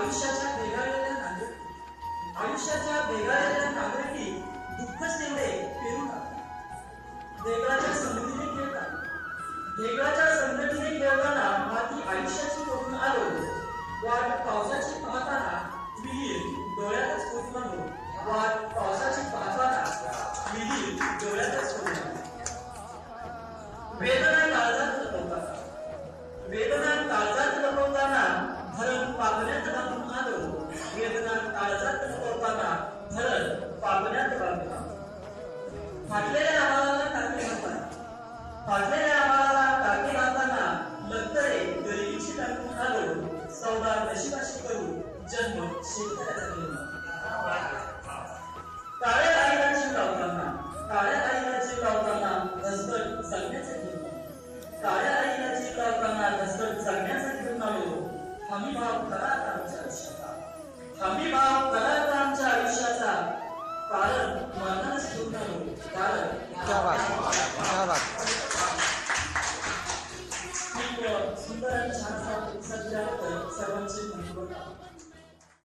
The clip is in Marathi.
आयुष्याच्या भेगाळलेल्या नांगरटी आयुष्याच्या भेगाळलेल्या नांगरटी दुःखच तेवढे पेरून टाकतात। देगळाच्या संगतीने खेळतात, देगळाच्या संगतीने खेळताना माती आयुष्याची करून आलो, वाट पावसाची पाहताना विहीर डोळ्यातच कोसळलो, वाट पावसाची पाहताना विहीर डोळ्यातच कोसळलो। वेदना काळजात लपवताना, वेदना काळजात लपवताना धरण पापण्यात बांधून आलो, वेदना काळजात लपवताना धरण पापण्यात बांधून आलो। फाटलेल्या आम्हाला टाके घालताना, फाटलेल्या आम्हाला टाके घालताना लक्तरे गरिबीची टाकून आलो, सौदा नशिबाशी करू जन्म शेतकऱ्याचा केला। काळ्या आईला जीव लावताना, काळ्या आईला जीव लावताना धसकट जगण्याचा घेऊन, काळ्या आईला जीव लावताना धसकट जगण्याचा घेऊन आलो, हमी भाव करा